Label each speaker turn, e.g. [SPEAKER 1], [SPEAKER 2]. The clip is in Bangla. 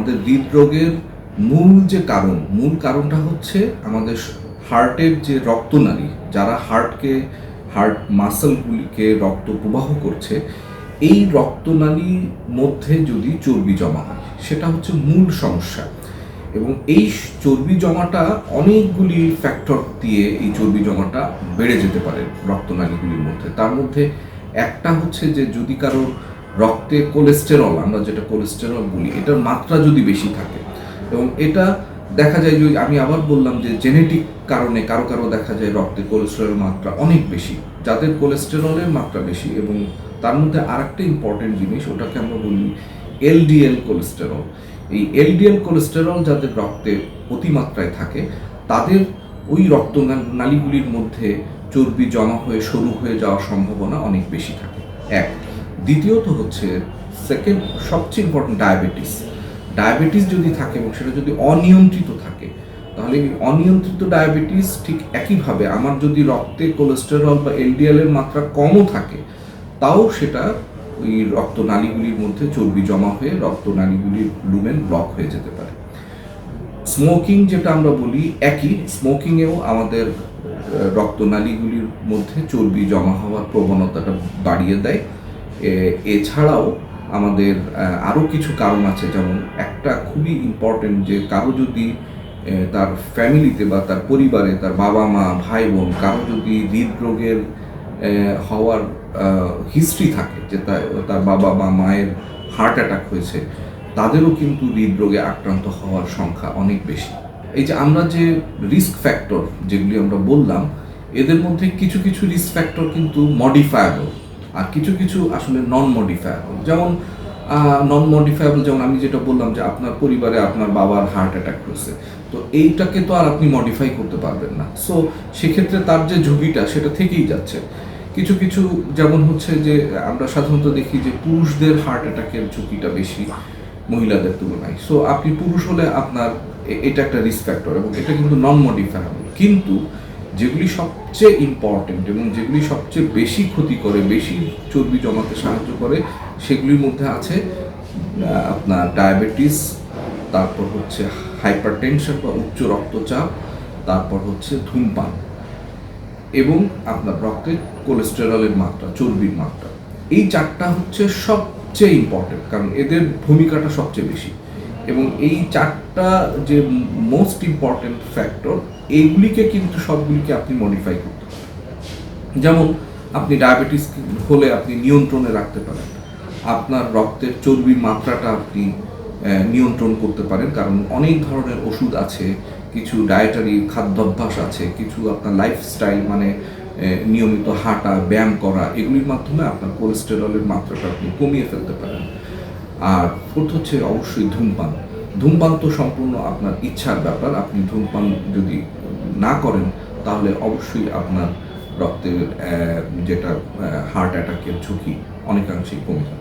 [SPEAKER 1] আমাদের হৃদরোগের মূল কারণটা হচ্ছে আমাদের হার্টের যে রক্তনালী, যারা হার্ট মাসলগুলিকে রক্ত প্রবাহ করছে, এই রক্তনালীর মধ্যে যদি চর্বি জমা হয়, সেটা হচ্ছে মূল সমস্যা। এবং এই চর্বি জমাটা অনেকগুলি ফ্যাক্টর দিয়ে এই চর্বি জমাটা বেড়ে যেতে পারে রক্তনালীগুলির মধ্যে। তার মধ্যে একটা হচ্ছে যে যদি কারো রক্তে কোলেস্টেরল, আমরা যেটা কোলেস্টেরল বলি, এটার মাত্রা যদি বেশি থাকে, এবং এটা দেখা যায় যে আমি আবার বললাম যে জেনেটিক কারণে কারো কারো দেখা যায় রক্তে কোলেস্টেরলের মাত্রা অনেক বেশি, যাদের কোলেস্টেরলের মাত্রা বেশি। এবং তার মধ্যে আরেকটা ইম্পর্টেন্ট জিনিস, ওটাকে আমরা বলি এলডিএল কোলেস্টেরল। এই এলডিএল কোলেস্টেরল যাদের রক্তে অতিমাত্রায় থাকে, তাদের ওই নালীগুলির মধ্যে চর্বি জমা হয়ে সরু হয়ে যাওয়ার সম্ভাবনা অনেক বেশি থাকে। দ্বিতীয়ত হচ্ছে সেকেন্ড সবচেয়ে ইম্পর্টেন্ট, ডায়াবেটিস যদি থাকে এবং সেটা যদি অনিয়ন্ত্রিত থাকে, তাহলে অনিয়ন্ত্রিত ডায়াবেটিস ঠিক একইভাবে আমার যদি রক্তে কোলেস্টেরল বা এলডিএল এর মাত্রা কমও থাকে, তাও সেটা ওই রক্তনালীগুলির মধ্যে চর্বি জমা হয়ে রক্তনালীগুলির লুমেন ব্লক হয়ে যেতে পারে। স্মোকিং যেটা আমরা বলি, একই স্মোকিংয়েও আমাদের রক্তনালীগুলির মধ্যে চর্বি জমা হওয়ার প্রবণতাটা বাড়িয়ে দেয়। এছাড়াও আমাদের আরও কিছু কারণ আছে, যেমন একটা খুবই ইম্পর্টেন্ট, যে কারো যদি তার ফ্যামিলিতে বা তার পরিবারে, তার বাবা মা ভাই বোন কারো যদি হৃদরোগের হওয়ার হিস্ট্রি থাকে, যে তার বাবা বা মায়ের হার্ট অ্যাটাক হয়েছে, তাদেরও কিন্তু হৃদরোগে আক্রান্ত হওয়ার সংখ্যা অনেক বেশি। এই যে আমরা যে রিস্ক ফ্যাক্টর যেগুলি আমরা বললাম, এদের মধ্যে কিছু কিছু রিস্ক ফ্যাক্টর কিন্তু মডিফায়াবল, আর কিছু কিছু আসলে নন মডিফায়াবল। যেমন নন মডিফায়াবল, যেমন আমি যেটা বললাম যে আপনার পরিবারে আপনার বাবার হার্ট অ্যাটাক হয়েছে, তো এইটাকে তো আর আপনি মডিফাই করতে পারবেন না। সো সেক্ষেত্রে তার যে ঝুঁকিটা সেটা থেকেই যাচ্ছে। কিছু কিছু যেমন হচ্ছে যে আমরা সাধারণত দেখি যে পুরুষদের হার্ট অ্যাটাকের ঝুঁকিটা বেশি মহিলাদের তুলনায়। সো আপনি পুরুষ হলে আপনার এটা একটা রিস্ক ফ্যাক্টর, এবং এটা কিন্তু নন মডিফায়াবল। কিন্তু যেগুলি সবচেয়ে ইম্পর্টেন্ট এবং যেগুলি সবচেয়ে বেশি ক্ষতি করে, বেশি চর্বি জমাতে সাহায্য করে, সেগুলির মধ্যে আছে আপনার ডায়াবেটিস, তারপর হচ্ছে হাইপারটেনশন বা উচ্চ রক্তচাপ, তারপর হচ্ছে ধূমপান, এবং আপনার রক্তে কোলেস্টেরলের মাত্রা, চর্বির মাত্রা। এই চারটা হচ্ছে সবচেয়ে ইম্পর্টেন্ট, কারণ এদের ভূমিকাটা সবচেয়ে বেশি। এবং এই চারটা যে মোস্ট ইম্পর্টেন্ট ফ্যাক্টর, এইগুলিকে কিন্তু সবগুলিকে আপনি মডিফাই করতে পারেন। যেমন আপনি ডায়াবেটিস হলে আপনি নিয়ন্ত্রণে রাখতে পারেন, আপনার রক্তের চর্বির মাত্রাটা আপনি নিয়ন্ত্রণ করতে পারেন, কারণ অনেক ধরনের ওষুধ আছে, কিছু ডায়েটারি খাদ্যাভ্যাস আছে, কিছু আপনার লাইফস্টাইল মানে নিয়মিত হাঁটা, ব্যায়াম করা, এগুলির মাধ্যমে আপনার কোলেস্টেরলের মাত্রাটা আপনি কমিয়ে ফেলতে পারেন। আর ফোর্থ হচ্ছে অবশ্যই ধূমপান তো সম্পূর্ণ আপনার ইচ্ছার ব্যাপার। আপনি ধূমপান যদি না করেন, তাহলে অবশ্যই আপনার রক্তের যেটা হার্ট অ্যাটাকের ঝুঁকি অনেকাংশেই কমে যাবে।